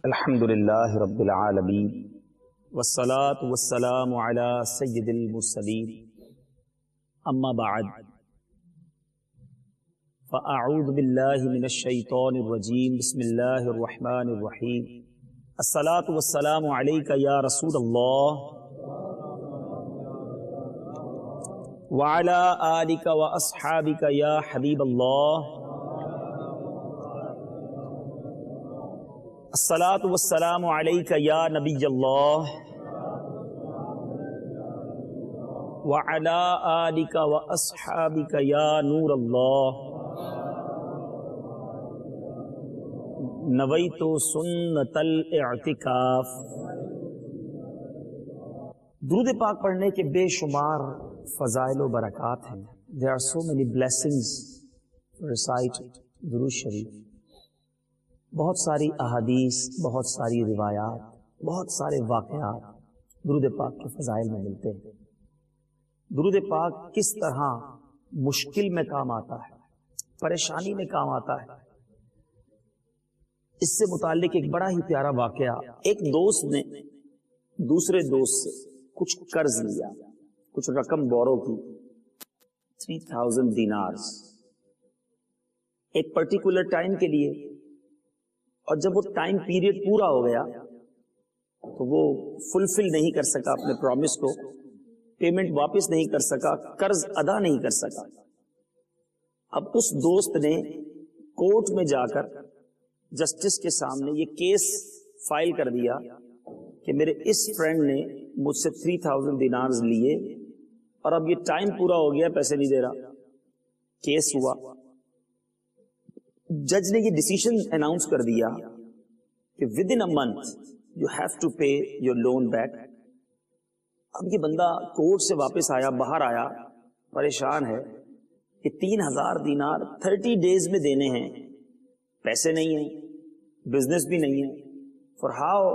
الحمد للہ رب العالمین والصلاة والسلام علی سید المرسلین اما بعد فاعوذ باللہ من الشیطان الرجیم بسم اللہ الرحمن الرحیم الصلاة والسلام علیک یا رسول اللہ وعلی آلک واصحابک یا حبیب اللہ الصلاة والسلام علیک یا نبی اللہ وعلی آلک واصحابک یا نور اللہ نویت سنت الاعتکاف۔ درود پاک پڑھنے کے بے شمار فضائل و برکات ہیں۔ There are so many blessings to recite درود شریف۔ بہت ساری احادیث، بہت ساری روایات، بہت سارے واقعات درود پاک کے فضائل میں ملتے ہیں۔ درود پاک کس طرح مشکل میں کام آتا ہے، پریشانی میں کام آتا ہے، اس سے متعلق ایک بڑا ہی پیارا واقعہ۔ ایک دوست نے دوسرے دوست سے کچھ قرض لیا، کچھ رقم بورو کی، 3000 دینارز ایک پرٹیکولر ٹائم کے لیے، اور جب وہ ٹائم پیریڈ پورا ہو گیا تو وہ فلفل نہیں کر سکا اپنے پرومس کو، پیمنٹ واپس نہیں کر سکا، قرض ادا نہیں کر سکا۔ اب اس دوست نے کورٹ میں جا کر جسٹس کے سامنے یہ کیس فائل کر دیا کہ میرے اس فرینڈ نے مجھ سے 3000 دینارز لیے اور اب یہ ٹائم پورا ہو گیا، پیسے نہیں دے رہا۔ کیس ہوا، جج نے یہ ڈیسیژن اناؤنس کر دیا کہ within a month you have to pay your loan back. اب یہ بندہ کورٹ سے واپس آیا، باہر آیا، پریشان ہے کہ 3000 دینار 30 ڈیز میں دینے ہیں، پیسے نہیں ہیں، بزنس بھی نہیں ہے، فار ہاؤ،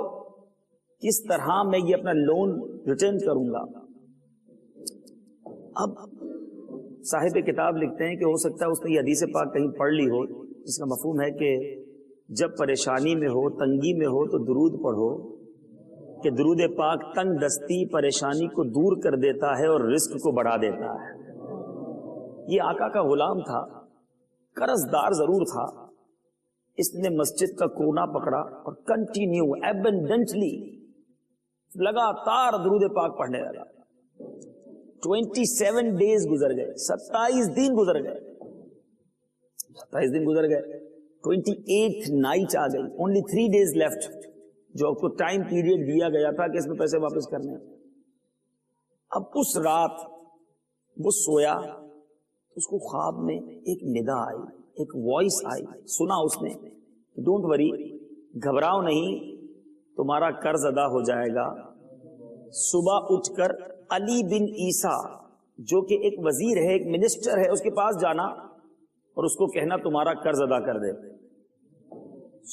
کس طرح میں یہ اپنا لون ریٹرن کروں گا؟ اب صاحب کتاب لکھتے ہیں کہ ہو سکتا ہے اس نے یہ حدیث پاک کہیں پڑھ لی ہو، جس کا مفہوم ہے کہ جب پریشانی میں ہو، تنگی میں ہو تو درود پڑھو، کہ درود پاک تنگ دستی پریشانی کو دور کر دیتا ہے اور رزق کو بڑھا دیتا ہے۔ یہ آقا کا غلام تھا، قرض دار ضرور تھا، اس نے مسجد کا کونا پکڑا اور کنٹینیو ایبنڈنٹلی لگاتار درود پاک پڑھنے لگا۔ 27 ڈیز گزر گئے، 27 دن گزر گئے، 27 دن گزر گئے، 28th نائٹ آ گئی، only 3 days left، جو آپ کو ٹائم پیریڈ دیا گیا تھا کہ اس میں پیسے واپس کرنے۔ اب اس رات وہ سویا، اس کو خواب میں ایک ندا آئی، ایک وائس آئی، سنا اس نے، ڈونٹ وری، گھبراؤ نہیں، تمہارا قرض ادا ہو جائے گا۔ صبح اٹھ کر علی بن عیسیٰ جو کہ ایک وزیر ہے، ایک منسٹر ہے، اس کے پاس جانا اور اس کو کہنا تمہارا قرض ادا کر دے۔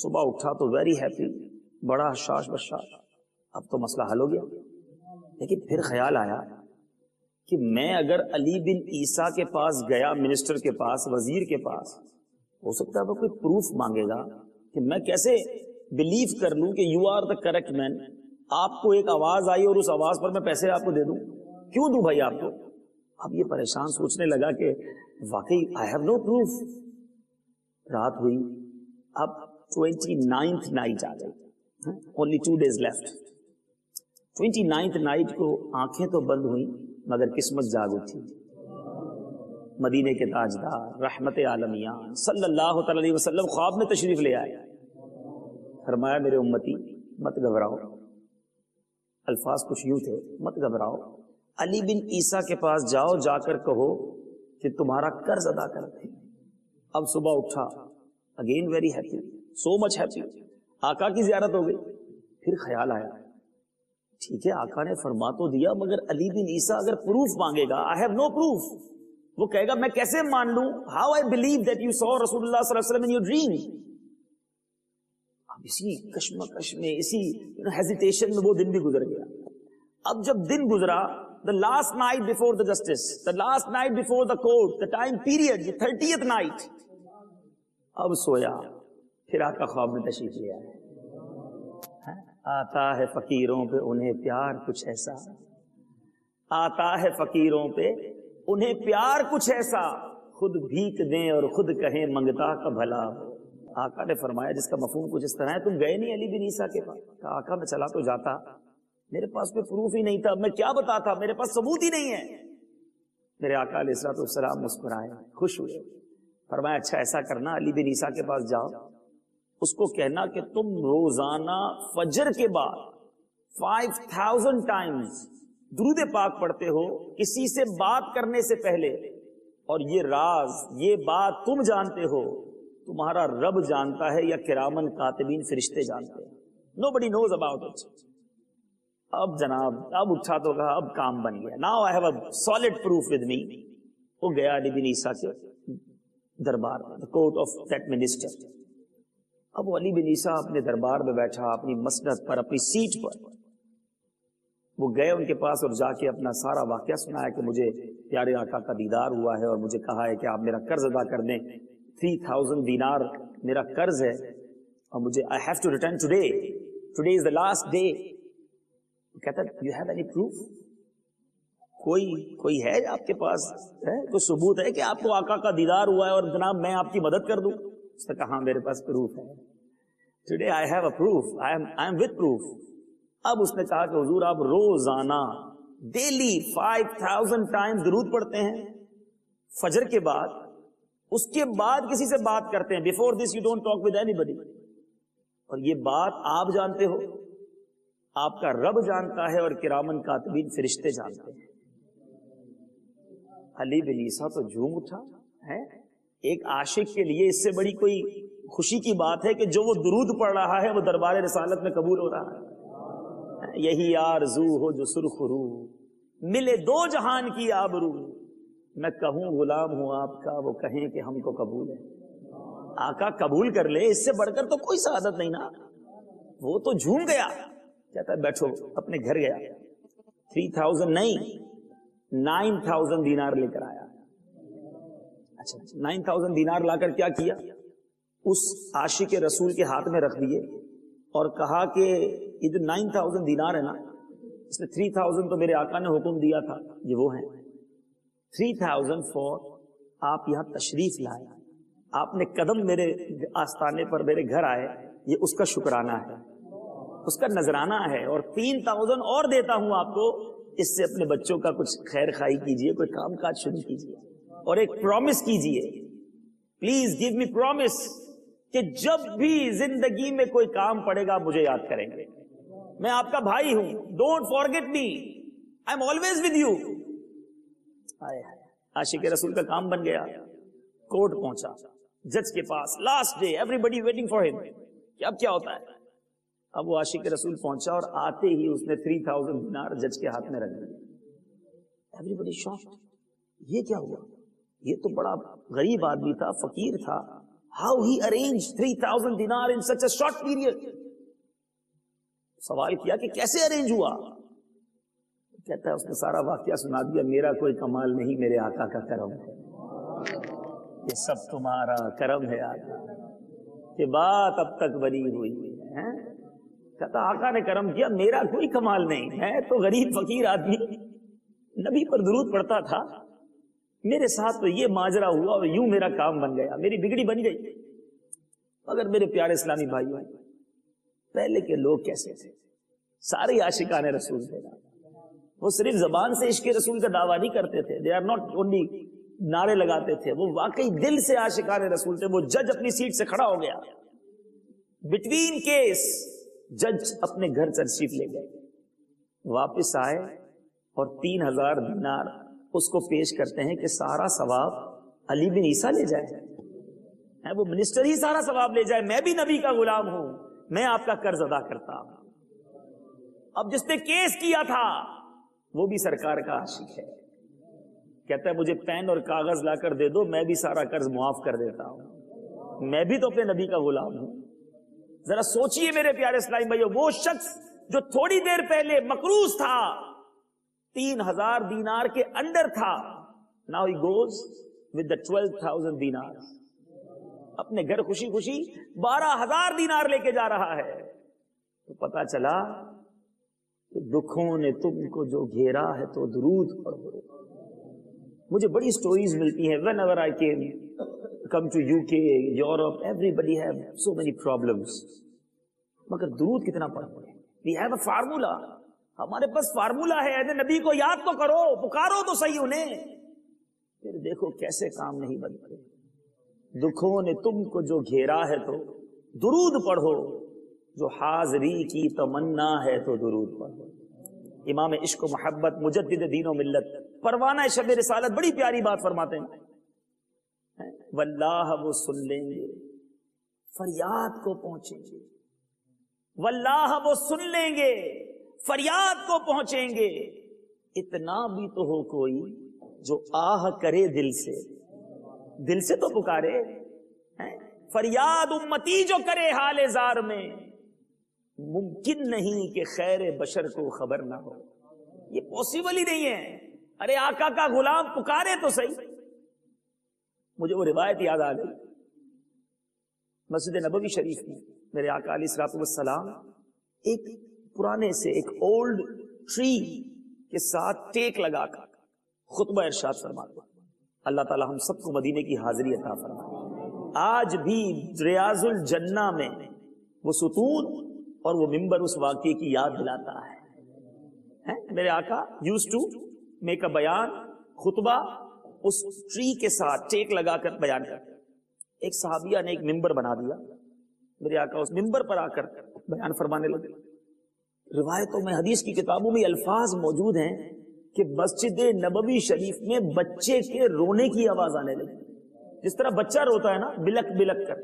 صبح اٹھا تو ویری ہیپی، بڑا حشاش بشاش، اب تو مسئلہ حل ہو گیا۔ لیکن پھر خیال آیا کہ میں اگر علی بن عیسیٰ کے پاس گیا، منسٹر کے پاس، وزیر کے پاس، ہو سکتا ہے وہ کوئی پروف مانگے گا کہ میں کیسے بلیو کر لوں کہ یو آر دا کریکٹ مین۔ آپ کو ایک آواز آئی اور اس آواز پر میں پیسے آپ کو دے دوں، کیوں دوں بھائی آپ کو؟ اب یہ پریشان سوچنے لگا کہ واقعی I have no proof۔ رات ہوئی، اب 29th نائٹ آ گئی، only 2 days left۔ 29th night کو آنکھیں تو بند ہوئیں مگر قسمت جاگ اٹھی۔ مدینے کے تاجدار رحمت عالمیان صلی اللہ تعالی علیہ وسلم خواب میں تشریف لے آئے، فرمایا میرے امتی مت گھبراؤ، الفاظ کچھ یوں تھے، مت گھبراؤ، علی بن عیسیٰ کے پاس جاؤ، جا کر کہو کہ تمہارا قرض ادا کر دیں۔ اب صبح اٹھا، اگین ویری ہیپی، سو مچ ہیپی، آقا کی زیارت ہو گئی۔ پھر خیال آیا، ٹھیک ہے آقا نے فرما تو دیا، مگر علی بن عیسیٰ اگر پروف مانگے گا، I have no proof، وہ کہے گا میں کیسے مان لوں، how I believe that you saw رسول اللہ صلی اللہ علیہ وسلم in your dream۔ اب اسی کشمکش میں، اسی ہیزیٹیشن میں وہ دن بھی گزر گیا۔ اب جب دن گزرا، the last night before the justice, the last night before the court, the time period, the 30th night، اب سویا، پھر آقا خواب میں تشریف لے آئے، آتا ہے فقیروں پہ انہیں پیار کچھ ایسا، آتا ہے فقیروں پہ انہیں پیار کچھ ایسا، خود بھیک دیں اور خود کہیں منگتا کا بھلا ہو۔ آقا نے فرمایا جس کا مفہوم کچھ اس طرح ہے، تم گئے نہیں علی بن عیسیٰ کے پاس؟ کہا آقا میں چلا تو جاتا، میرے پاس کوئی پروف ہی نہیں تھا، میں کیا بتاتا، میرے پاس ثبوت ہی نہیں ہے۔ میرے آقا علیہ الصلوۃ والسلام مسکرائے، خوش ہوئے، فرمایا اچھا ایسا کرنا، علی بن عیسیٰ کے پاس جاؤ، اس کو کہنا کہ تم روزانہ فجر کے بعد 5000 ٹائمز درود پاک پڑھتے ہو کسی سے بات کرنے سے پہلے، اور یہ راز، یہ بات تم جانتے ہو، تمہارا رب جانتا ہے یا کرامن کاتبین فرشتے جانتے ہیں، nobody knows about it۔ اب جناب اب اٹھا تو کہا اب کام بن گیا، now I have a solid proof with me۔ وہ گیا علی بن عیسیٰ کے دربار میں، the court of that minister۔ اب وہ علی بن عیسیٰ اپنے دربار میں بیٹھا، اپنی مسند پر، اپنی سیٹ پر، وہ گئے ان کے پاس اور جا کے اپنا سارا واقعہ سنایا کہ مجھے پیارے آقا کا دیدار ہوا ہے اور مجھے کہا ہے کہ آپ میرا قرض ادا کر دیں، 3000 دینار میرا قرض ہے اور مجھے I have to return today is the last day۔ کہتا ہے you have any proof؟ کوئی ہے آپ کے پاس ہے کوئی ثبوت ہے کہ آپ کو آقا کا دیدار ہوا ہے اور جناب میں آپ کی مدد کر دوں؟ اس نے کہا ہاں میرے پاس پروف ہے، today I have a proof، I am with proof۔ اب اس نے کہا کہ حضور آپ روزانہ ڈیلی 5000 ٹائم درود پڑھتے ہیں فجر کے بعد، اس کے بعد کسی سے بات کرتے ہیں، before this you don't talk with anybody، اور یہ بات آپ جانتے ہو، آپ کا رب جانتا ہے اور کرامن کاتبین فرشتے جانتے ہیں۔ علی بن عیسیٰ تو جھوم اٹھا ہے، ایک عاشق کے لیے اس سے بڑی کوئی خوشی کی بات ہے کہ جو وہ درود پڑھ رہا ہے وہ دربار رسالت میں قبول ہو رہا ہے۔ یہی آرزو ہو جو سرخ رو، ملے دو جہان کی آبرو، میں کہوں غلام ہوں آپ کا، وہ کہیں کہ ہم کو قبول ہے۔ آقا قبول کر لے، اس سے بڑھ کر تو کوئی سعادت نہیں نا۔ وہ تو جھوم گیا، کہتا ہے بیٹھو، اپنے گھر گیا، 3000 نہیں 9000 دینار لے کر آیا۔ اچھا 9000 دینار لا کر کیا کیا؟ اس عاشق رسول کے ہاتھ میں رکھ دیے اور کہا کہ یہ جو 9000 دینار ہے نا، اس میں 3000 تو میرے آقا نے حکم دیا تھا، یہ وہ ہیں 3000 فور آپ یہاں تشریف لائے، آپ نے قدم میرے آستانے پر میرے گھر آئے، یہ اس کا شکرانہ ہے، اس کا نذرانہ ہے، اور 3000 اور دیتا ہوں آپ کو، اس سے اپنے بچوں کا کچھ خیر خائی کیجئے، کوئی کام کاج شروع کیجئے، اور ایک پرومس کیجئے، پلیز گیو می پرومس کہ جب بھی زندگی میں کوئی کام پڑے گا مجھے یاد کریں گے، میں آپ کا بھائی ہوں، don't forget me, I am always with you. عاشق رسول کا کام بن گیا، کورٹ پہنچا، جج کے پاس، last day, everybody waiting for ہم کہ اب کیا ہوتا ہے۔ اب وہ عاشق رسول پہنچا اور آتے ہی اس نے 3000 دینار جج کے ہاتھ میں رکھ دیا۔ ایوری بڈی شاکڈ، یہ کیا ہوا؟ یہ تو بڑا غریب آدمی تھا، فقیر تھا، ہاؤ ہی ارینج 3000 دینار ان سچ اے شارٹ پیریڈ۔ سوال کیا کہ کیسے ارینج ہوا؟ کہتا ہے اس نے سارا واقعہ سنا دیا، میرا کوئی کمال نہیں، میرے آقا کا کرم ہے، یہ سب تمہارا کرم ہے آقا، کہ بات اب تک بنی ہوئی ہے۔ کہتا آقا نے کرم کیا، میرا کوئی کمال نہیں، میں تو غریب فقیر آدمی، نبی پر درود پڑھتا تھا، میرے ساتھ تو یہ ماجرا ہوا اور یوں میرا کام بن گیا، میری بگڑی بن گئی۔ اگر میرے پیارے اسلامی بھائیوں، پہلے کے لوگ کیسے تھے؟ سارے عاشقان رسول تھے، وہ صرف زبان سے عشق رسول کا دعویٰ نہیں کرتے تھے، they are not only نعرے لگاتے تھے، وہ واقعی دل سے عاشقان رسول تھے۔ وہ جج اپنی سیٹ سے کھڑا ہو گیا، بٹوین کیس جج اپنے گھر تشریف لے گئے، واپس آئے اور 3000 دینار اس کو پیش کرتے ہیں کہ سارا ثواب علی بن عیسیٰ لے جائے، وہ منسٹر ہی سارا ثواب لے جائے، میں بھی نبی کا غلام ہوں، میں آپ کا قرض ادا کرتا ہوں۔ اب جس نے کیس کیا تھا وہ بھی سرکار کا عاشق ہے، کہتا ہے مجھے پین اور کاغذ لا کر دے دو، میں بھی سارا قرض معاف کر دیتا ہوں، میں بھی تو اپنے نبی کا غلام ہوں۔ ذرا سوچئے میرے پیارے اسلامی بھائیو، وہ شخص جو تھوڑی دیر پہلے مقروض تھا، 3000 دینار کے اندر تھا، now he goes with the 12,000 دینار، اپنے گھر خوشی خوشی 12,000 دینار لے کے جا رہا ہے۔ تو پتا چلا کہ دکھوں نے تم کو جو گھیرا ہے تو درود پڑھو. مجھے بڑی سٹوریز ملتی ہیں whenever I came come to UK, Europe, everybody have so many problems. مگر درود کتنا پڑھتے ہیں. We have a formula. ہمارے پاس فارمولا ہے. نبی کو یاد تو کرو, پکارو تو صحیح انہیں. پھر دیکھو کیسے کام نہیں بنتے. دکھوں نے تم کو جو گھیرا ہے تو درود پڑھو, جو حاضری کی تمنا ہے تو درود پڑھو. امام عشق و محبت مجدد دین و ملت پروانہ شب رسالت بڑی پیاری بات فرماتے ہیں. واللہ وہ سن لیں گے, فریاد کو پہنچیں گے. واللہ وہ سن لیں گے, فریاد کو پہنچیں گے. اتنا بھی تو ہو کوئی جو آہ کرے دل سے تو پکارے. فریاد امتی جو کرے حال زار میں, ممکن نہیں کہ خیر بشر کو خبر نہ ہو. یہ پاسبل ہی نہیں ہے. ارے آقا کا غلام پکارے تو صحیح. مجھے وہ روایت یاد آ گئی. مسجد نبوی شریف میں میرے آقا علیہ الصلوۃ والسلام ایک پرانے سے ایک اولڈ ٹری کے ساتھ ٹیک لگا کر خطبہ ارشاد فرماتے. اللہ تعالی ہم سب کو مدینے کی حاضری عطا فرمائے. آج بھی ریاض الجنہ میں وہ ستون اور وہ ممبر اس واقعے کی یاد دلاتا ہے. میرے آقا یوزڈ ٹو میک اے بیان, خطبہ اس ٹری کے ساتھ ٹیک لگا کر بیان کرتے. ایک صحابیہ نے ایک ممبر بنا دیا. میرے آقا اس ممبر پر آ کر بیان فرمانے لگے. روایتوں میں, حدیث کی کتابوں میں الفاظ موجود ہیں کہ مسجد نبوی شریف میں بچے کے رونے کی آواز آنے لگی. جس طرح بچہ روتا ہے نا, بلک بلک کر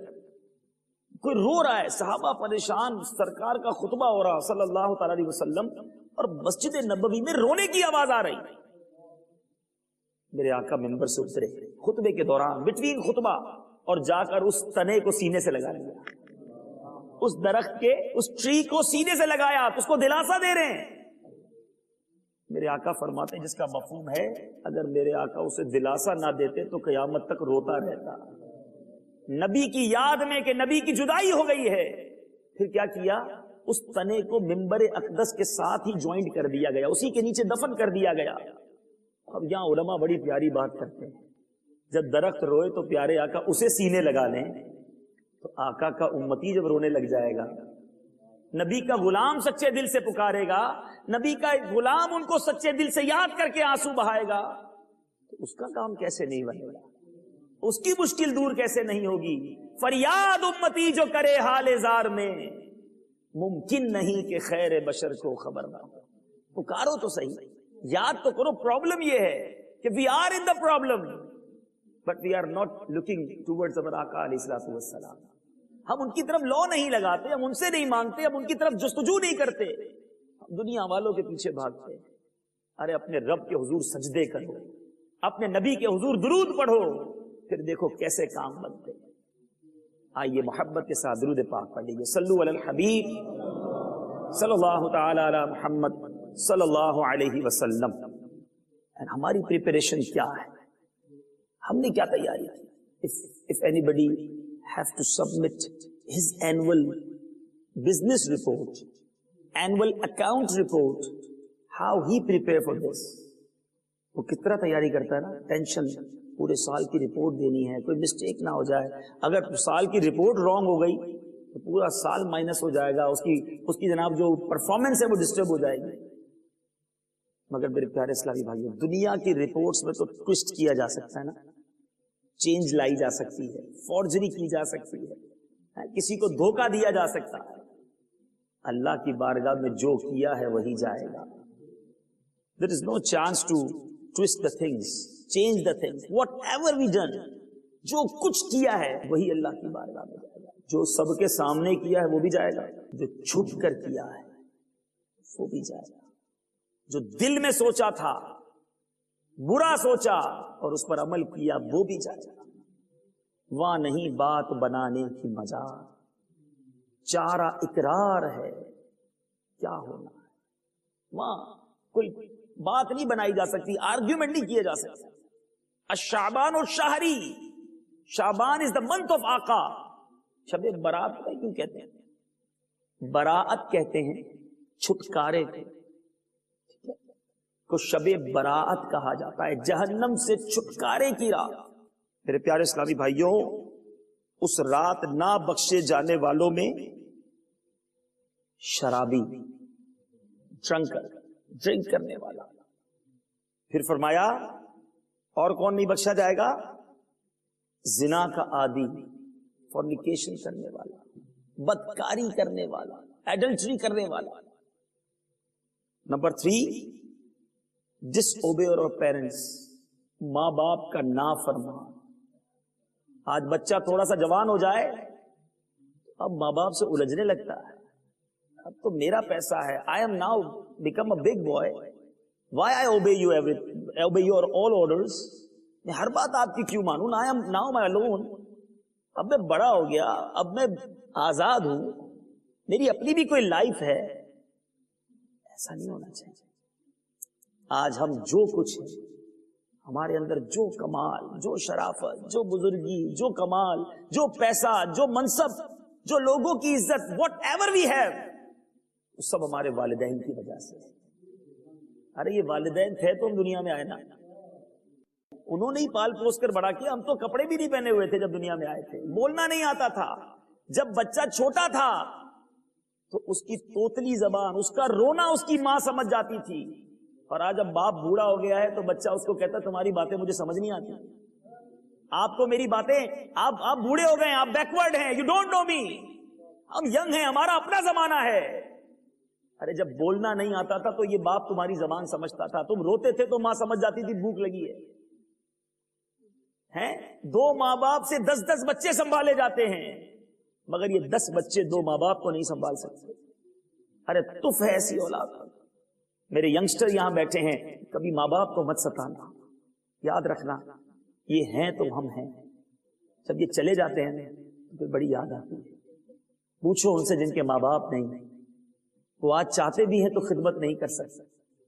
کوئی رو رہا ہے. صحابہ پریشان, سرکار کا خطبہ ہو رہا صلی اللہ تعالی علیہ وسلم, اور مسجد نبوی میں رونے کی آواز آ رہی. میرے آقا ممبر سے اترے خطبے کے دوران بٹوین خطبہ, اور جا کر اس تنے کو سینے سے لگا لیا. اس درخت کے اس ٹری کو سینے سے لگایا, اس کو دلاسا دے رہے ہیں. میرے آقا فرماتے ہیں جس کا مفہوم ہے اگر میرے آقا اسے دلاسا نہ دیتے تو قیامت تک روتا رہتا. نبی کی یاد میں کہ نبی کی جدائی ہو گئی ہے, پھر کیا کیا, اس تنے کو ممبر اقدس کے ساتھ ہی جوائنٹ کر دیا گیا, اسی کے نیچے دفن کر دیا گیا. اب یہاں علماء بڑی پیاری بات کرتے ہیں, جب درخت روئے تو پیارے آقا اسے سینے لگا لیں, تو آقا کا امتی جب رونے لگ جائے گا, نبی کا غلام سچے دل سے پکارے گا, نبی کا غلام ان کو سچے دل سے یاد کر کے آنسو بہائے گا, تو اس کا کام کیسے نہیں بنے گا, اس کی مشکل دور کیسے نہیں ہوگی. فریاد امتی جو کرے حال زار میں, ممکن نہیں کہ خیر بشر کو خبر نہ ہو. پکارو تو صحیح, یاد تو کرو. پرابلم یہ ہے کہ we are in the problem but we are not looking towards our آقا علیہ الصلوۃ والسلام. ہم ان کی طرف لو نہیں لگاتے, ہم ان سے نہیں مانگتے, ہم ان کی طرف جستجو نہیں کرتے, ہم دنیا والوں کے پیچھے بھاگتے. ارے اپنے رب کے حضور سجدے کرو, اپنے نبی کے حضور درود پڑھو, پھر دیکھو کیسے کام بنتے. آئیے محبت کے ساتھ درود پاک پڑھ لیجیے. صلو علی الحبیب صلی اللہ تعالی علی محمد صلی اللہ علیہ وسلم. ہماری پریپریشن کیا ہے, ہم نے کیا تیاری کی. if anybody have to submit his annual business report, annual account report, how he prepare for this. وہ کس طرح تیاری کرتا ہے نا, ٹینشن, پورے سال کی رپورٹ دینی ہے, کوئی مسٹیک نہ ہو جائے. اگر سال کی رپورٹ رانگ ہو گئی تو پورا سال مائنس ہو جائے گا, اس کی جناب جو پرفارمنس ہے وہ ڈسٹرب ہو جائے گی. مگر میرے پیارے اسلامی بھائیوں, دنیا کی رپورٹس میں تو ٹوسٹ کیا جا سکتا ہے نا, چینج لائی جا سکتی ہے, فورجری کی جا سکتی ہے, کسی کو دھوکہ دیا جا سکتا ہے. اللہ کی بارگاہ میں جو کیا ہے وہی جائے گا. There is no chance to twist the things, change the things. Whatever we done, جو کچھ کیا ہے وہی اللہ کی بارگاہ میں جائے گا. جو سب کے سامنے کیا ہے وہ بھی جائے گا, جو چھپ کر کیا ہے وہ بھی جائے گا. جو دل میں سوچا تھا, برا سوچا اور اس پر عمل کیا, وہ بھی جائے گا. وہاں نہیں بات بنانے کی مجال, چارہ اقرار ہے کیا ہونا ہے. وہاں کوئی بات نہیں بنائی جا سکتی, آرگیومنٹ نہیں کیے جا سکتے. الشعبان الشہری, شعبان از دا منتھ آف آقا. شب برات کیوں کہتے ہیں, براعت کہتے ہیں چھٹکارے کو شب براعت کہا جاتا ہے، جہنم سے چھٹکارے کی رات۔ میرے پیارے اسلامی بھائیوں، اس رات نہ بخشے جانے والوں میں شرابی، ڈرنک کرنے والا، پھر فرمایا اور کون نہیں بخشا جائے گا؟ زنا کا عادی، فورنیکیشن کرنے والا، بدکاری کرنے والا، ایڈلٹری کرنے والا۔ نمبر 3، ڈس اوبے اور پیرنٹس، ماں باپ کا نافرمان۔ آج بچہ تھوڑا سا جوان ہو جائے اب ماں باپ سے الجھنے لگتا ہے، اب تو میرا پیسہ ہے، I am now become a big boy, why I obey you اور آل آرڈرز، میں ہر بات آپ کی کیوں مانوں؟ I am now my alone, اب میں بڑا ہو گیا، اب میں آزاد ہوں، میری اپنی بھی کوئی لائف ہے۔ ایسا نہیں ہونا چاہیے۔ آج ہم جو کچھ ہیں، ہمارے اندر جو کمال، جو شرافت، جو بزرگی، جو کمال، جو پیسہ، جو منصب، جو لوگوں کی عزت، واٹ ایور وی ہیو، وہ سب ہمارے والدین کی وجہ سے۔ ارے یہ والدین تھے تو ہم دنیا میں آئے نا، انہوں نے ہی پال پوس کر بڑا کیا، ہم تو کپڑے بھی نہیں پہنے ہوئے تھے جب دنیا میں آئے تھے، بولنا نہیں آتا تھا، جب بچہ چھوٹا تھا تو اس کی توتلی زبان، اس کا رونا اس کی ماں سمجھ جاتی تھی، اور آج اب باپ بوڑھا ہو گیا ہے تو بچہ اس کو کہتا ہے تمہاری باتیں مجھے سمجھ نہیں آتی، آپ کو میری باتیں، آپ بوڑھے ہو گئے ہیں، آپ بیکورڈ ہیں، یو ڈونٹ نو می، ہم ینگ ہیں، ہمارا اپنا زمانہ ہے۔ ارے جب بولنا نہیں آتا تھا تو یہ باپ تمہاری زبان سمجھتا تھا، تم روتے تھے تو ماں سمجھ جاتی تھی بھوک لگی ہے۔ 2 ماں باپ سے 10 بچے سنبھالے جاتے ہیں، مگر یہ 10 بچے 2 ماں باپ کو نہیں سنبھال سکتے۔ ارے تف ہے ایسی اولاد۔ میرے ینگسٹر یہاں بیٹھے ہیں، کبھی ماں باپ کو مت ستانا، یاد رکھنا یہ ہیں تو ہم ہیں، جب یہ چلے جاتے ہیں تو پھر بڑی یاد آتی ہے۔ پوچھو ان سے جن کے ماں باپ نہیں، وہ آج چاہتے بھی ہیں تو خدمت نہیں کر سکتے۔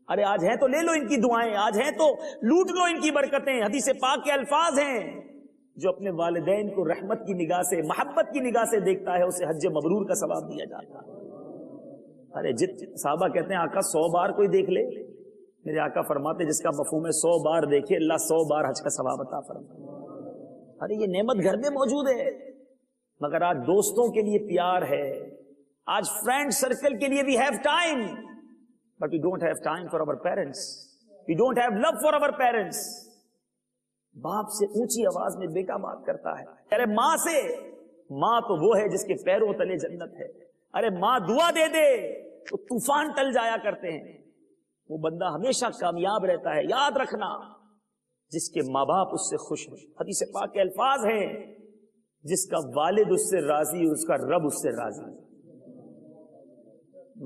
ارے آج ہیں تو لے لو ان کی دعائیں، آج ہیں تو لوٹ لو ان کی برکتیں۔ حدیث پاک کے الفاظ ہیں، جو اپنے والدین کو رحمت کی نگاہ سے، محبت کی نگاہ سے دیکھتا ہے اسے حج مبرور کا ثواب دیا جاتا ہے۔ ارے صحابہ کہتے ہیں آقا 100 بار کوئی دیکھ لے، میرے آقا فرماتے جس کا مفہوم ہے 100 بار دیکھے اللہ 100 بار حج کا ثواب عطا فرمائے۔ ارے یہ نعمت گھر میں موجود ہے، مگر آج دوستوں کے لیے پیار ہے، آج فرینڈ سرکل کے لیے we have time, but we don't have time for our parents, we don't have love for our parents. باپ سے اونچی آواز میں بیٹا بات کرتا ہے، ارے ماں سے، ماں تو وہ ہے جس کے پیروں تلے جنت ہے۔ ارے ماں دعا دے دے تو طوفان ٹل جایا کرتے ہیں، وہ بندہ ہمیشہ کامیاب رہتا ہے۔ یاد رکھنا جس کے ماں باپ اس سے خوش ہیں، حدیث پاک کے الفاظ ہیں جس کا والد اس سے راضی، اس کا رب اس سے راضی۔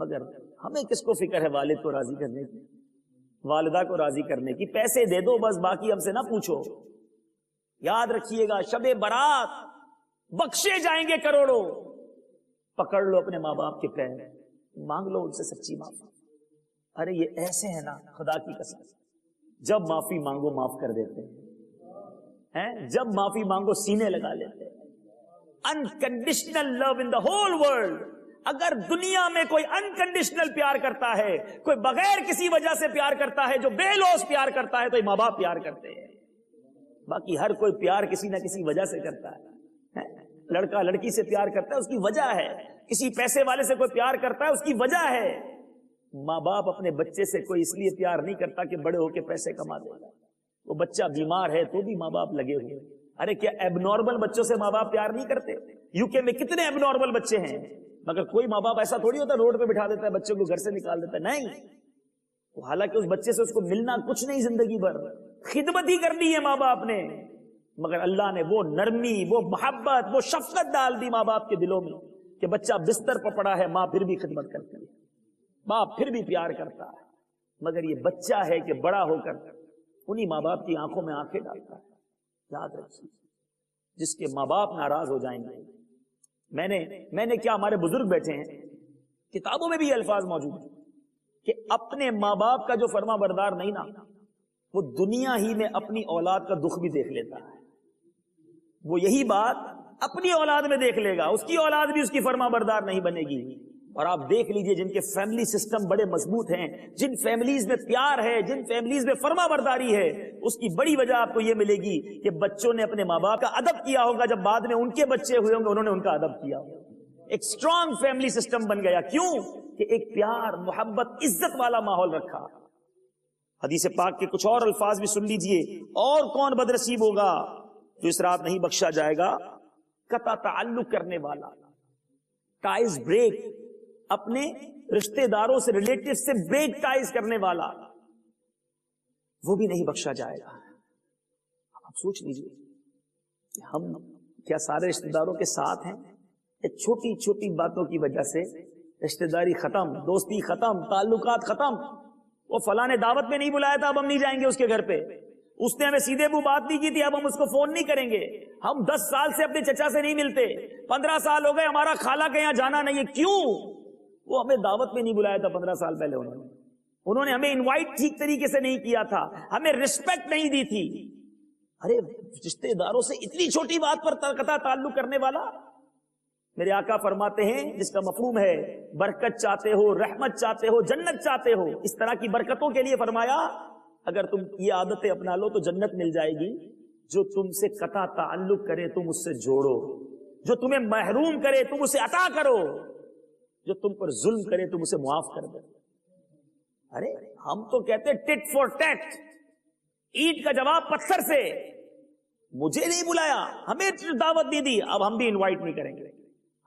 مگر ہمیں کس کو فکر ہے والد کو راضی کرنے کی، والدہ کو راضی کرنے کی؟ پیسے دے دو بس، باقی ہم سے نہ پوچھو۔ یاد رکھیے گا شب برات بخشے جائیں گے کروڑوں، پکڑ لو اپنے ماں باپ کے پیر، مانگ لو ان سے سچی معافی۔ ارے یہ ایسے ہیں نا، خدا کی قسم، جب معافی مانگو معاف کر دیتے ہیں، جب معافی مانگو سینے لگا لیتے ہیں۔ Unconditional love in the whole world. اگر دنیا میں کوئی انکنڈیشنل پیار کرتا ہے، کوئی بغیر کسی وجہ سے پیار کرتا ہے، جو بے لوث پیار کرتا ہے، تو یہ ماں باپ پیار کرتے ہیں۔ باقی ہر کوئی پیار کسی نہ کسی وجہ سے کرتا ہے۔ لڑکا لڑکی سے پیار کرتا ہے، اس کی وجہ ہے۔ کسی پیسے والے سے کوئی پیار کرتا ہے، اس کی وجہ ہے۔ ماں باپ اپنے بچے سے کوئی اس لیے پیار نہیں کرتا کہ بڑے ہو کے پیسے کما دے گا، وہ بچہ بیمار ہے تو بھی ماں باپ لگے ہوئے۔ ارے کیا ایب نارمل بچوں سے ماں باپ پیار نہیں کرتے؟ یو کے میں کتنے ایب نارمل بچے ہیں، مگر کوئی ماں باپ ایسا تھوڑی ہوتا ہے روڈ پہ بٹھا دیتا ہے بچے کو، گھر سے نکال دیتا ہے، نہیں۔ حالانکہ اس بچے سے اس کو ملنا کچھ نہیں، زندگی بھر خدمت ہی کرنی ہے ماں باپ نے، مگر اللہ نے وہ نرمی، وہ محبت، وہ شفقت ڈال دی ماں باپ کے دلوں میں کہ بچہ بستر پر پڑا ہے، ماں پھر بھی خدمت کرتی ہے، باپ پھر بھی پیار کرتا ہے۔ مگر یہ بچہ ہے کہ بڑا ہو کر انہی ماں باپ کی آنکھوں میں آنکھیں ڈالتا ہے۔ یاد رکھیے جس کے ماں باپ ناراض ہو جائیں گے، میں نے کیا، ہمارے بزرگ بیٹھے ہیں، کتابوں میں بھی یہ الفاظ موجود ہیں کہ اپنے ماں باپ کا جو فرما بردار نہیں نا، وہ دنیا ہی میں اپنی اولاد کا دکھ بھی دیکھ لیتا ہے۔ وہ یہی بات اپنی اولاد میں دیکھ لے گا، اس کی اولاد بھی اس کی فرما بردار نہیں بنے گی، اور آپ دیکھ لیجئے جن کے فیملی سسٹم بڑے مضبوط ہیں، جن فیملیز میں پیار ہے، جن فیملیز میں فرما برداری ہے، اس کی بڑی وجہ آپ کو یہ ملے گی کہ بچوں نے اپنے ماں باپ کا ادب کیا ہوگا، جب بعد میں ان کے بچے ہوئے ہوں گے انہوں نے ان کا ادب کیا ہوگا. ایک اسٹرانگ فیملی سسٹم بن گیا. کیوں؟ کہ ایک پیار، محبت، عزت والا ماحول رکھا. حدیث پاک کے کچھ اور الفاظ بھی سن لیجئے. اور کون بدنصیب ہوگا جو اس رات نہیں بخشا جائے گا؟ قطع تعلق کرنے والا، ٹائز بریک، اپنے رشتہ داروں سے، ریلیٹیو سے بریک ٹائز کرنے والا، وہ بھی نہیں بخشا جائے گا. آپ سوچ لیجئے کہ ہم کیا سارے رشتہ داروں کے ساتھ ہیں؟ چھوٹی چھوٹی باتوں کی وجہ سے رشتہ داری ختم، دوستی ختم، تعلقات ختم. وہ فلاں نے دعوت میں نہیں بلایا تھا، اب ہم نہیں جائیں گے اس کے گھر پہ. اس نے ہمیں سیدھے منہ بات نہیں کی تھی، اب ہم اس کو فون نہیں کریں گے. ہم 10 سال سے اپنے چچا سے نہیں ملتے، 15 سال ہو گئے ہمارا خالہ کے یہاں جانا نہیں ہے. کیوں؟ وہ ہمیں دعوت میں نہیں بلایا تھا 15 سال پہلے. انہوں نے ہمیں انوائٹ ٹھیک طریقے سے نہیں کیا تھا، ہمیں رسپیکٹ نہیں دی تھی. ارے رشتہ داروں سے اتنی چھوٹی بات پر قطع تعلق کرنے والا. میرے آقا فرماتے ہیں جس کا مفہوم ہے برکت چاہتے ہو، رحمت چاہتے ہو، جنت چاہتے ہو، اس طرح کی برکتوں کے لیے فرمایا اگر تم یہ عادتیں اپنا لو تو جنت مل جائے گی. جو تم سے قطع تعلق کرے تم اس سے جوڑو، جو تمہیں محروم کرے تم اسے عطا کرو، جو تم پر ظلم کرے تم اسے معاف کر دو. ارے ہم تو کہتے ٹٹ فور ٹیٹ، اینٹ کا جواب پتھر سے. مجھے نہیں بلایا، ہمیں دعوت نہیں دی، اب ہم بھی انوائٹ نہیں کریں گے.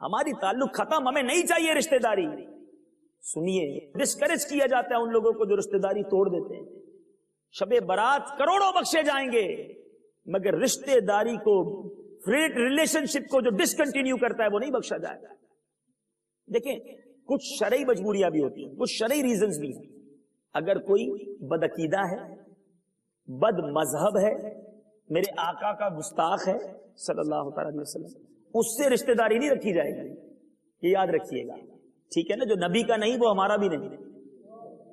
ہماری تعلق ختم، ہمیں نہیں چاہیے رشتہ داری. سنیے، ڈسکریج کیا جاتا ہے ان لوگوں کو جو رشتہ داری توڑ دیتے ہیں. شب برات کروڑوں بخشے جائیں گے، مگر رشتہ داری کو، ریلیشن شپ کو جو ڈسکنٹینیو کرتا ہے وہ نہیں بخشا جائے گا. دیکھیں کچھ شرعی مجبوریاں بھی ہوتی ہیں، کچھ شرعی ریزنز بھی ہیں. اگر کوئی بدعقیدہ ہے، بد مذہب ہے، میرے آقا کا گستاخ ہے صلی اللہ تعالی علیہ وسلم، اس سے رشتہ داری نہیں رکھی جائے گی. یہ یاد رکھیے گا، ٹھیک ہے نا؟ جو نبی کا نہیں وہ ہمارا بھی نہیں،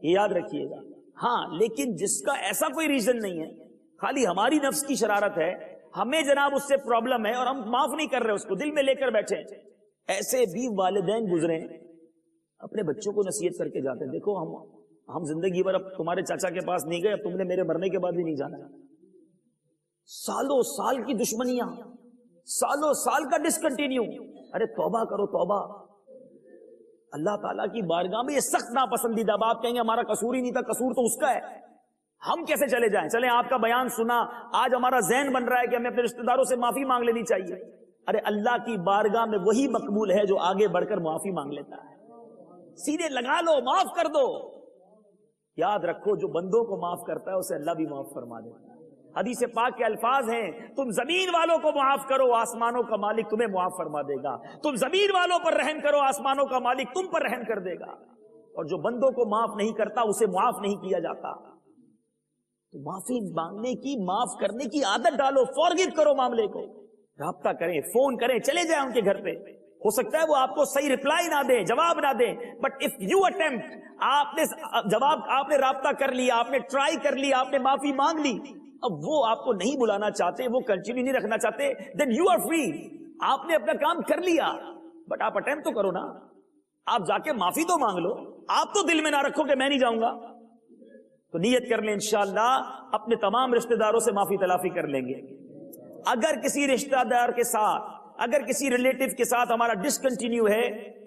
یہ یاد رکھیے گا. ہاں لیکن جس کا ایسا کوئی ریزن نہیں ہے، خالی ہماری نفس کی شرارت ہے، ہمیں جناب اس سے پرابلم ہے اور ہم معاف نہیں کر رہے، اس کو دل میں لے کر بیٹھے. ایسے بھی والدین گزرے اپنے بچوں کو نصیحت کر کے جاتے ہیں، دیکھو ہم زندگی بھر اب تمہارے چاچا کے پاس نہیں گئے، اب تم نے میرے مرنے کے بعد بھی نہیں جانا. سالوں سال کی دشمنیاں، سالوں سال کا ڈسکنٹینیو. ارے توبہ کرو توبہ. اللہ تعالیٰ کی بارگاہ میں یہ سخت ناپسندیدہ. اب آپ کہیں گے ہمارا قصور ہی نہیں تھا، قصور تو اس کا ہے. ہم کیسے چلے جائیں؟ چلیں آپ کا بیان سنا، آج ہمارا ذہن بن رہا ہے کہ ہمیں اپنے رشتہ داروں سے معافی مانگ لینی چاہیے. ارے اللہ کی بارگاہ میں وہی مقبول ہے جو آگے بڑھ کر معافی مانگ لیتا ہے. سیدھے لگا لو، معاف کر دو. یاد رکھو جو بندوں کو معاف کرتا ہے اسے اللہ بھی معاف فرما دیتا ہے. حدیث پاک کے الفاظ ہیں تم زمین والوں کو معاف کرو، آسمانوں کا مالک تمہیں معاف فرما دے گا. تم زمین والوں پر رحم کرو، آسمانوں کا مالک تم پر رحم کر دے گا. اور جو بندوں کو معاف نہیں کرتا اسے معاف نہیں کیا جاتا. تو معافی مانگنے کی، معاف کرنے کی عادت ڈالو. فارگیو کرو معاملے کو، رابطہ کریں، فون کریں، چلے جائیں ان کے گھر پہ. ہو سکتا ہے وہ آپ کو صحیح رپلائی نہ دیں، جواب نہ دیں، بٹ اف یو اٹمپٹ، آپ نے رابطہ کر لیا، آپ نے ٹرائی کر لیا، آپ نے معافی مانگ لی، اب وہ آپ کو نہیں بلانا چاہتے، وہ کنٹینیو نہیں رکھنا چاہتے، دین یو آر فری. آپ نے اپنا کام کر لیا، بٹ آپ اٹمپٹ تو کرو نا. آپ جا کے معافی تو مانگ لو. آپ تو دل میں نہ رکھو کہ میں نہیں جاؤں گا. تو نیت کر لیں انشاءاللہ اپنے تمام رشتہ داروں سے معافی تلافی کر لیں گے. اگر کسی رشتہ دار کے ساتھ، اگر کسی ریلیٹو کے ساتھ ہمارا ڈسکنٹینیو ہے،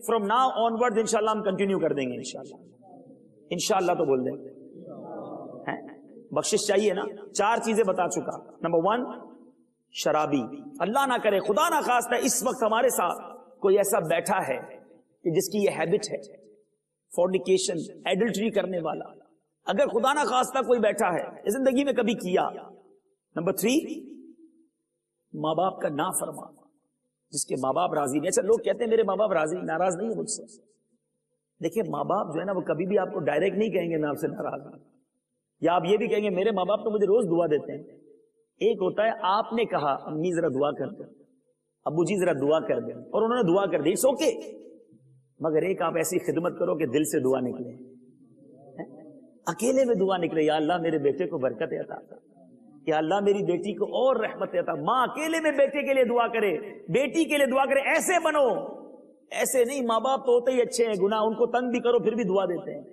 فرام ناؤ آن ورڈ انشاءاللہ ہم کنٹینیو کر دیں گے انشاءاللہ. انشاءاللہ تو بول دیں. بخشش چاہیے نا. 4 چیزیں بتا چکا. نمبر 1 شرابی. اللہ نہ کرے، خدا نہ خواستہ اس وقت ہمارے ساتھ کوئی ایسا بیٹھا ہے کہ جس کی یہ ہیبٹ ہے فورنیکیشن، ایڈلٹری کرنے والا. اگر خدا نہ خواستہ کوئی بیٹھا ہے، زندگی میں کبھی کیا. نمبر 3 ماں باپ کا نافرمان، جس کے ماں باپ راضی نہیں. اچھا لوگ کہتے ہیں میرے ماں باپ راضی ناراض نہیں ہے مجھ سے. دیکھیں ماں باپ جو ہے نا وہ کبھی بھی آپ کو ڈائریکٹ نہیں کہیں گے میں آپ سے ناراض ہوں، یا آپ یہ بھی کہیں گے میرے ماں باپ تو مجھے روز دعا دیتے ہیں. ایک ہوتا ہے آپ نے کہا امی ذرا دعا کر دیں، ابو جی ذرا دعا کر دیں، اور انہوں نے دعا کر دی، اٹس اوکے. مگر ایک آپ ایسی خدمت کرو کہ دل سے دعا نکلے، اکیلے میں دعا نکلے، یا اللہ میرے بیٹے کو برکت عطا کر، یا اللہ میری بیٹی کو اور رحمت عطا. ماں اکیلے میں بیٹے کے لیے دعا کرے، بیٹی کے لیے دعا کرے. ایسے بنو ایسے نہیں، ماں باپ تو ہوتے ہی اچھے ہیں، گناہ ان کو تنگ بھی کرو پھر بھی دعا دیتے ہیں،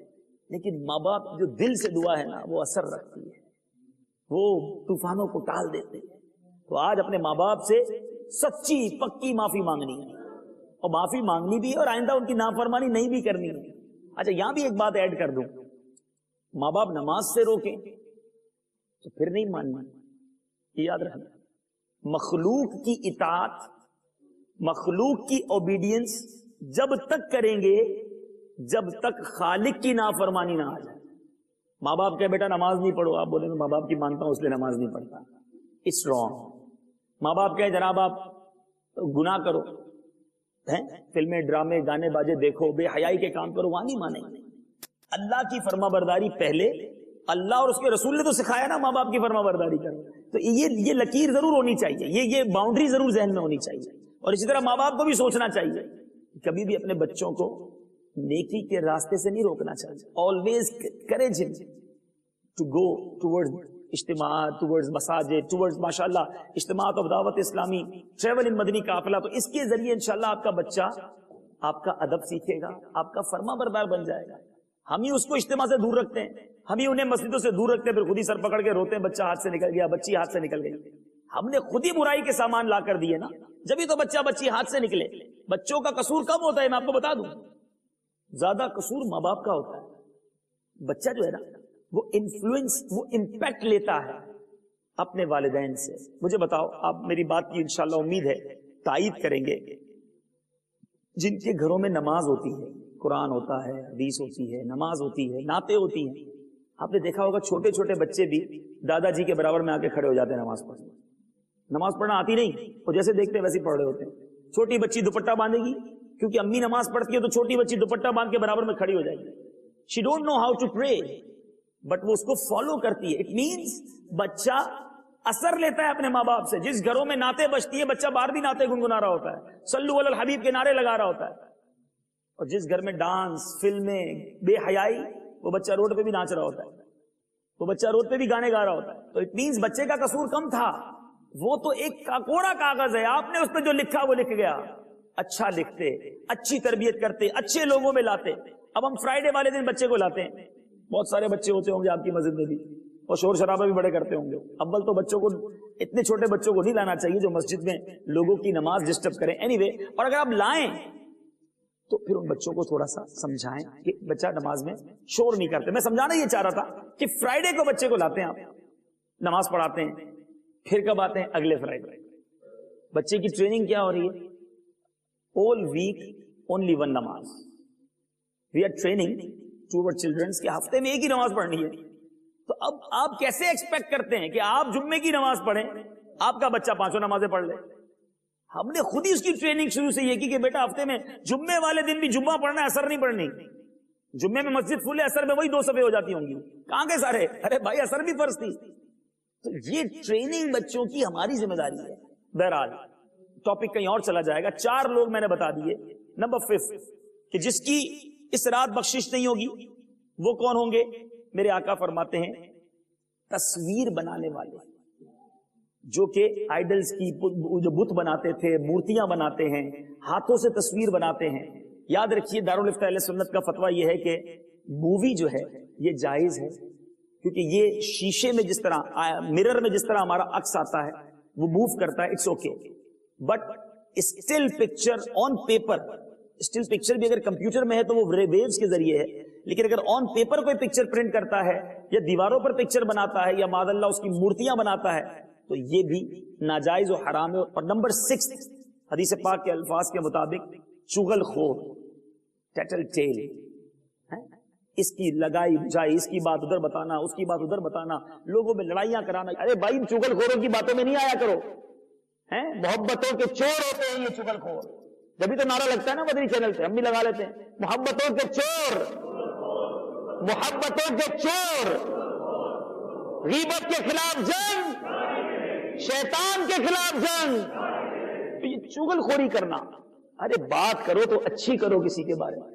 لیکن ماں باپ جو دل سے دعا ہے نا وہ اثر رکھتی ہے، وہ طوفانوں کو ٹال دیتے ہیں۔ تو آج اپنے ماں باپ سے سچی پکی معافی مانگنی ہے، اور معافی مانگنی بھی ہے اور آئندہ ان کی نافرمانی نہیں بھی کرنی ہے۔ اچھا یہاں بھی ایک بات ایڈ کر دوں، ماں باپ نماز سے روکیں تو پھر نہیں ماننا، یہ یاد رکھنا، مخلوق کی اطاعت، مخلوق کی اوبیڈینس جب تک کریں گے جب تک خالق کی نافرمانی نہ آ جائے۔ ماں باپ کہ بیٹا نماز نہیں پڑھو، آپ بولیں ماں باپ کی مانتا ہوں اس لیے نماز نہیں پڑھتا، اٹس رانگ۔ ماں باپ کہیں جناب آپ گناہ کرو، فلمیں ڈرامے گانے باجے دیکھو، بے حیائی کے کام کرو، وہاں نہیں مانیں گے۔ اللہ کی فرما برداری پہلے، اللہ اور اس کے رسول نے تو سکھایا نا ماں باپ کی فرما برداری کرو، تو یہ لکیر ضرور ہونی چاہیے، یہ باؤنڈری ضرور ذہن میں ہونی چاہیے۔ اور اسی طرح ماں باپ کو بھی سوچنا چاہیے، کبھی بھی اپنے بچوں کو نیکی کے راستے سے نہیں روکنا چاہیے، always encourage him to go towards اجتماعات، towards مساجد، towards ماشاءاللہ اجتماعات of دعوت اسلامی، travel in مدنی قافلہ، تو اس کے ذریعے انشاءاللہ آپ کا بچہ آپ کا ادب سیکھے گا، آپ کا فرما بردار بن جائے گا۔ ہم ہی اس کو اجتماع سے دور رکھتے ہیں، ہم ہی انہیں مسجدوں سے دور رکھتے ہیں، پھر خود ہی سر پکڑ کے روتے ہیں بچہ ہاتھ سے نکل گیا، بچی ہاتھ سے نکل گئی۔ ہم نے خود ہی برائی کے سامان لا کر دیے نا، جبھی تو بچہ بچی ہاتھ سے نکلے۔ بچوں کا قصور کم ہوتا ہے، میں آپ کو بتا دوں، زیادہ قصور ماں باپ کا ہوتا ہے۔ بچہ جو ہے نا وہ انفلوئنس، وہ امپیکٹ لیتا ہے اپنے والدین سے۔ مجھے بتاؤ، آپ میری بات کی انشاءاللہ امید ہے تائید کریں گے، جن کے گھروں میں نماز ہوتی ہے، قرآن ہوتا ہے، حدیث ہوتی ہے، نماز ہوتی ہے، نعتیں ہوتی ہیں، آپ نے دیکھا ہوگا چھوٹے چھوٹے بچے بھی دادا جی کے برابر میں آ کے کھڑے ہو جاتے ہیں نماز پڑھنے۔ نماز پڑھنا آتی نہیں، وہ جیسے دیکھتے ہیں ویسے پڑھ رہے ہوتے ہیں۔ چھوٹی بچی دوپٹہ باندھے گی، کیونکہ امی نماز پڑھتی ہے تو چھوٹی بچی دوپٹہ باندھ کے برابر میں کھڑی ہو جائے گی۔ She don't know how to pray, but وہ اس کو فالو کرتی ہے۔ اٹ مینس بچہ اثر لیتا ہے اپنے ماں باپ سے۔ جس گھروں میں نعتیں بجتی ہے بچہ باہر بھی نعتیں گنگنا رہا ہوتا ہے، صلو علی الحبیب کے نعرے لگا رہا ہوتا ہے۔ اور جس گھر میں ڈانس، فلمیں، بے حیائی، وہ بچہ روڈ پہ بھی ناچ رہا ہوتا ہے، وہ بچہ روڈ پہ بھی گانے گا رہا ہوتا ہے۔ تو اٹ مینس بچے کا قصور کم تھا، وہ تو ایک کوڑا کاغذ ہے، آپ نے اس پہ جو لکھا وہ لکھ گیا۔ اچھا لکھتے، اچھی تربیت کرتے، اچھے لوگوں میں لاتے۔ اب ہم فرائیڈے والے دن بچے کو لاتے ہیں، بہت سارے بچے ہوتے ہوں گے آپ کی مسجد میں بھی، اور شور شرابہ بھی بڑے کرتے ہوں گے۔ اول تو بچوں کو، اتنے چھوٹے بچوں کو نہیں لانا چاہیے جو مسجد میں لوگوں کی نماز ڈسٹرب کریں۔ اینی وے، اور اگر آپ لائیں تو پھر ان بچوں کو تھوڑا سا سمجھائیں کہ بچہ نماز میں شور نہیں کرتے۔ میں سمجھانا یہ چاہ رہا تھا کہ فرائیڈے کو بچے کو لاتے ہیں، آپ نماز پڑھاتے ہیں، پھر کب آتے ہیں؟ اگلے فرائیڈے۔ بچے کی ٹریننگ کیا ہو رہی ہے؟ all week only one نماز۔ we are training to our children کہ ہفتے میں ایک ہی نماز پڑھنی ہے۔ تو اب آپ کیسے ایکسپیکٹ کرتے ہیں کہ آپ جمعے کی نماز پڑھیں، آپ کا بچہ 5 نمازیں پڑھ لے؟ ہم نے خود ہی اس کی ٹریننگ شروع سے یہ کی کہ بیٹا ہفتے میں جمعے والے دن بھی جمعہ پڑھنا ہے، اثر نہیں پڑھنی۔ جمعے میں مسجد فل ہے، اثر میں وہی 2 صفحے ہو جاتی ہوں گی، کہاں کے سارے؟ ارے بھائی اثر بھی فرض تھی۔ تو یہ ٹریننگ بچوں کی ہماری ذمہ داری ہے۔ بہرحال ٹاپک کہیں اور چلا جائے گا۔ 4 لوگ میں نے بتا دیے۔ نمبر 5 کہ جس کی اس رات بخشش نہیں ہوگی وہ کون ہوں گے؟ میرے آقا فرماتے ہیں تصویر بنانے والے، جو کہ آئیڈلز کی، جو بت بناتے تھے، مورتیاں بناتے ہیں، ہاتھوں سے تصویر بناتے ہیں۔ یاد رکھیے دارالفتہ اہل سنت کا فتویٰ یہ ہے کہ مووی جو ہے یہ جائز ہے، کیونکہ یہ شیشے میں جس طرح، مرر میں جس طرح ہمارا عکس آتا ہے وہ موو کرتا ہے، it's okay. But still picture on paper, still picture بھی اگر کمپیوٹر میں ہے تو وہ ویوز کے ذریعے ہے، لیکن اگر آن پیپر کوئی پکچر پرنٹ کرتا ہے یا دیواروں پر پکچر بناتا ہے یا معاذ اللہ اس کی مورتیاں بناتا ہے تو یہ بھی ناجائز و حرام ہے۔ اور نمبر 6 حدیث پاک کے الفاظ کے مطابق چغل خور، ٹیٹل ٹیل، اس کی لگائی بجائی، اس کی بات ادھر بتانا، اس کی بات ادھر بتانا، لوگوں میں لڑائیاں کرانا۔ ارے بھائی چغل خوروں کی باتوں میں نہیں آیا کرو، محبتوں کے چور ہوتے ہیں یہ چغل خور۔ جبھی تو نعرہ لگتا ہے نا مدنی چینل پہ، ہم بھی لگا لیتے ہیں، محبتوں کے چور، محبتوں کے چور، غیبت کے خلاف جنگ، شیطان کے خلاف جنگ۔ تو یہ چغل خوری کرنا، ارے بات کرو تو اچھی کرو کسی کے بارے میں۔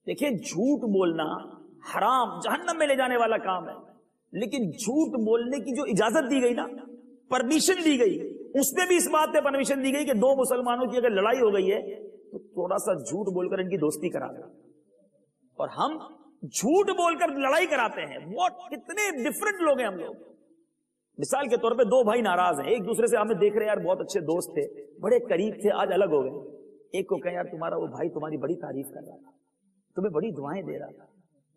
دیکھیں جھوٹ بولنا حرام، جہنم میں لے جانے والا کام ہے، لیکن جھوٹ بولنے کی جو اجازت دی گئی نا، پرمیشن دی گئی، اس میں بھی اس بات پہ پرمیشن دی گئی کہ 2 مسلمانوں کی اگر لڑائی ہو گئی ہے تو تھوڑا سا جھوٹ بول کر ان کی دوستی کرا دیں، اور ہم جھوٹ بول کر لڑائی کراتے ہیں. وہ کتنے ڈفرنٹ لوگ ہیں ہم لوگ. مثال کے طور پہ دو بھائی ناراض ہیں، ایک دوسرے سے ہمیں دیکھ رہے ہیں یار بہت اچھے دوست تھے، بڑے قریب تھے، آج الگ ہو گئے. ایک کو کہیں یار تمہارا وہ بھائی تمہاری بڑی تعریف کر رہا تھا، تمہیں بڑی دعائیں دے رہا تھا،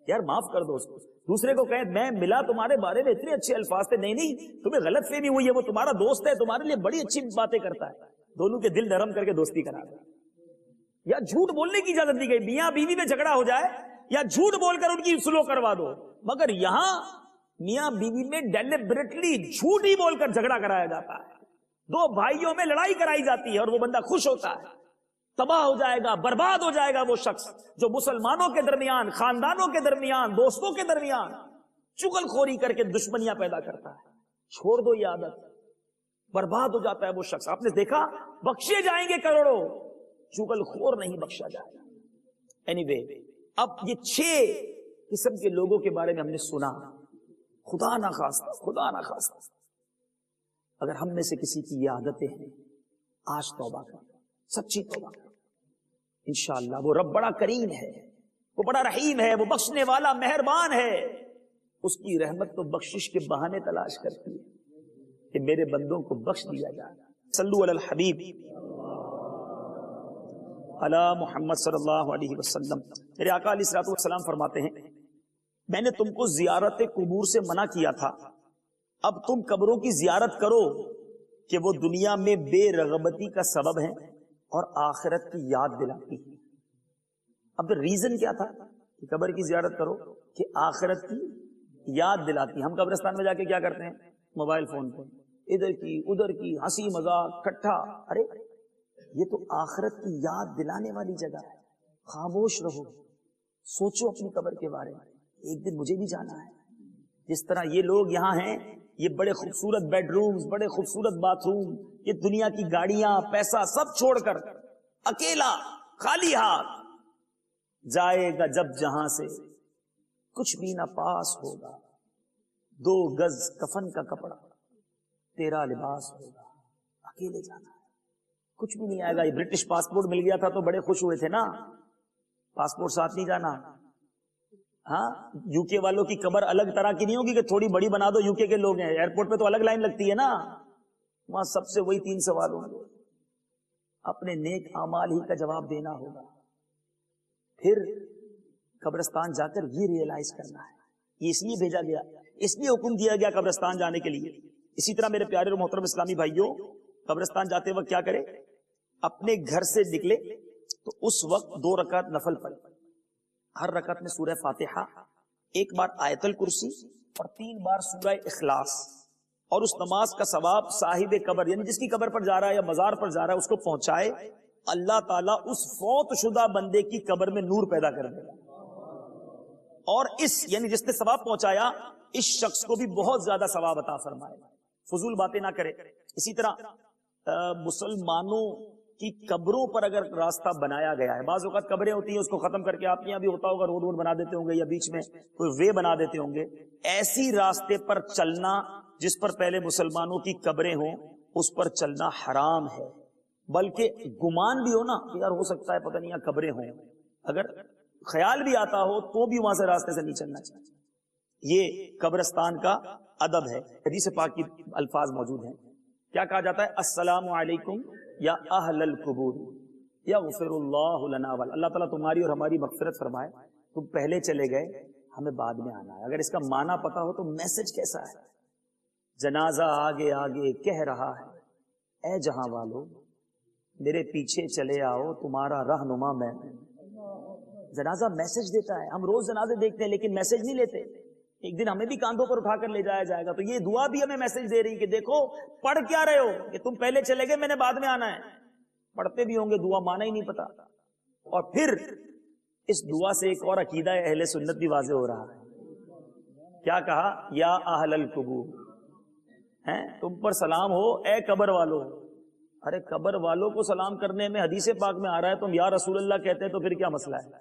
یار معاف کر دو اس کو. دوسرے کو کہیں میں ملا تمہارے بارے میں اتنے اچھے الفاظ تھے، نہیں نہیں تمہیں غلط فہمی ہوئی ہے، وہ تمہارا دوست ہے، تمہارے لیے بڑی اچھی باتیں کرتا ہے. دونوں کے دل نرم کر کے دوستی کرا دیں. یا جھوٹ بولنے کی اجازت دی گئی، میاں بیوی میں جھگڑا ہو جائے یا جھوٹ بول کر ان کی سلو کروا دو، مگر یہاں میاں بیوی میں ڈیلیبریٹلی جھوٹ ہی بول کر جھگڑا کرایا جاتا ہے. دو بھائیوں میں لڑائی کرائی جاتی ہے اور وہ بندہ خوش ہوتا ہے. تباہ ہو جائے گا، برباد ہو جائے گا وہ شخص جو مسلمانوں کے درمیان، خاندانوں کے درمیان، دوستوں کے درمیان چغل خوری کر کے دشمنیاں پیدا کرتا ہے. چھوڑ دو یہ عادت، برباد ہو جاتا ہے وہ شخص. آپ نے دیکھا بخشے جائیں گے کروڑوں، چغل خور نہیں بخشا جائے گا. اینی وے، اب یہ 6 قسم کے لوگوں کے بارے میں ہم نے سنا. خدا نہ خواستہ اگر ہم میں سے کسی کی یہ عادتیں ہیں، آج توبہ کر، سچی توبہ کر. انشاءاللہ وہ رب بڑا کریم ہے، وہ بڑا رحیم ہے، وہ بخشنے والا مہربان ہے. اس کی رحمت تو بخشش کے بہانے تلاش کرتی ہے کہ میرے بندوں کو بخش دیا جائے. صلو علی الحبیب علی محمد صلی اللہ علیہ وسلم. میرے آقا علیہ الصلوۃ والسلام فرماتے ہیں میں نے تم کو زیارت قبور سے منع کیا تھا، اب تم قبروں کی زیارت کرو کہ وہ دنیا میں بے رغبتی کا سبب ہے اور آخرت کی یاد دلاتی ہے. اب ریزن کیا تھا کہ قبر کی زیارت کرو؟ کہ آخرت کی یاد دلاتی ہے. ہم قبرستان میں جا کے کیا کرتے ہیں؟ موبائل فون پہ ادھر کی ادھر کی ہنسی مذاق کٹھا. ارے یہ تو آخرت کی یاد دلانے والی جگہ ہے. خاموش رہو، سوچو اپنی قبر کے بارے میں، ایک دن مجھے بھی جانا ہے. جس طرح یہ لوگ یہاں ہیں، یہ بڑے خوبصورت بیڈ رومز، بڑے خوبصورت باتھ روم، یہ دنیا کی گاڑیاں، پیسہ سب چھوڑ کر اکیلا خالی ہاتھ جائے گا جب جہاں سے کچھ بھی نہ پاس ہوگا. 2 گز کفن کا کپڑا تیرا لباس ہوگا. اکیلے جانا ہے، کچھ بھی نہیں آئے گا. یہ برٹش پاسپورٹ مل گیا تھا تو بڑے خوش ہوئے تھے نا، پاسپورٹ ساتھ نہیں جانا. ہاں یو کے والوں کی قبر الگ طرح کی نہیں ہوگی کہ تھوڑی بڑی بنا دو، یو کے لوگ ہیں، ایئرپورٹ پہ تو الگ لائن لگتی ہے نا. وہاں سب سے وہی 3 سوال ہوں گے، اپنے نیک اعمال ہی کا جواب دینا ہوگا. پھر قبرستان جا کر یہ ریئلائز کرنا ہے. یہ اس لیے بھیجا گیا، اس لیے حکم دیا گیا قبرستان جانے کے لیے. اسی طرح میرے پیارے اور محترم اسلامی بھائیوں، قبرستان جاتے وقت کیا کرے؟ اپنے گھر سے نکلے تو اس وقت 2 رکعت نفل پڑھے. ہر رکعت میں سورہ فاتحہ، 1 بار آیت الکرسی اور 3 بار سورہ اخلاص. اور اس نماز کا ثواب صاحب قبر یعنی جس کی قبر پر جا رہا ہے یا مزار پر جا رہا ہے اس کو پہنچائے. اللہ تعالیٰ اس فوت شدہ بندے کی قبر میں نور پیدا کر دے گا، اور اس یعنی جس نے ثواب پہنچایا اس شخص کو بھی بہت زیادہ ثواب عطا فرمائے. فضول باتیں نہ کرے. اسی طرح مسلمانوں کی قبروں پر اگر راستہ بنایا گیا ہے، بعض اوقات قبریں ہوتی ہیں اس کو ختم کر کے آپ یہاں بھی ہوتا ہوگا روڈ بنا دیتے ہوں گے یا بیچ میں کوئی وے بنا دیتے ہوں گے. ایسی راستے پر چلنا جس پر پہلے مسلمانوں کی قبریں ہوں، اس پر چلنا حرام ہے. بلکہ گمان بھی ہو نا کہ یار ہو سکتا ہے پتہ نہیں یہاں قبریں ہوں، اگر خیال بھی آتا ہو تو بھی وہاں سے راستے سے نہیں چلنا چاہیے. یہ قبرستان کا ادب ہے. حدیث پاک کی الفاظ موجود ہیں. کیا کہا جاتا ہے؟ السلام علیکم یا اہل القبور یغفر اللہ لنا اللہ تعالیٰ تمہاری اور ہماری مغفرت فرمائے، تم پہلے چلے گئے ہمیں بعد میں آنا ہے. اگر اس کا معنی پتا ہو تو میسج کیسا ہے؟ جنازہ آگے آگے کہہ رہا ہے اے جہاں والو میرے پیچھے چلے آؤ تمہارا رہنما میں. جنازہ میسج دیتا ہے. ہم روز جنازے دیکھتے ہیں لیکن میسج نہیں لیتے. ایک دن ہمیں بھی کاندھوں پر اٹھا کر لے جایا جائے گا. تو یہ دعا بھی ہمیں میسج دے رہی کہ دیکھو پڑھ کیا رہے ہو کہ تم پہلے چلے گئے میں نے بعد میں آنا ہے. پڑھتے بھی ہوں گے، دعا مانا ہی نہیں پتا. اور پھر اس دعا سے ایک اور عقیدہ اہل سنت بھی واضح ہو رہا ہے. کیا کہا؟ یا اہل القبور، تم پر سلام ہو اے قبر والو. ارے قبر والوں کو سلام کرنے میں حدیث پاک میں آ رہا ہے، تم یا رسول اللہ کہتے ہیں تو پھر کیا مسئلہ ہے؟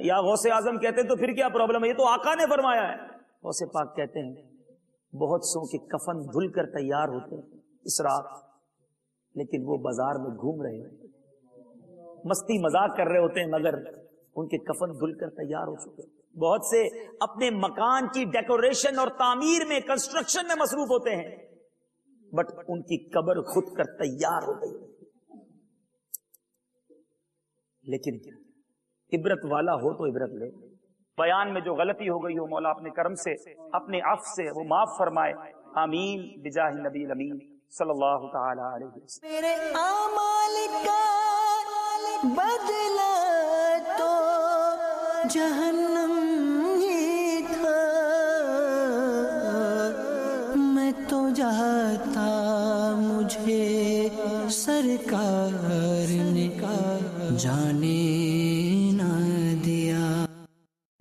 یا غوث اعظم کہتے ہیں تو پھر کیا پرابلم ہے؟ یہ تو آقا نے فرمایا ہے. غوث پاک کہتے ہیں بہت سو کے کفن دھل کر تیار ہوتے ہیں اس رات، لیکن وہ بازار میں گھوم رہے ہیں. مستی مذاق کر رہے ہوتے ہیں مگر ان کے کفن دھل کر تیار ہو چکے. بہت سے اپنے مکان کی ڈیکوریشن اور تعمیر میں، کنسٹرکشن میں مصروف ہوتے ہیں، بٹ ان کی قبر خود کر تیار ہو گئی. لیکن عبرت والا ہو تو عبرت لے. بیان میں جو غلطی ہو گئی ہو مولا اپنے کرم سے، اپنے عفو سے وہ معاف فرمائے. آمین بجاہ نبی الامین صلی اللہ تعالی علیہ وسلم. میرے اعمال کا بدلہ تو جہنم ہی تھا، میں تو جاتا مجھے سرکار نے جانے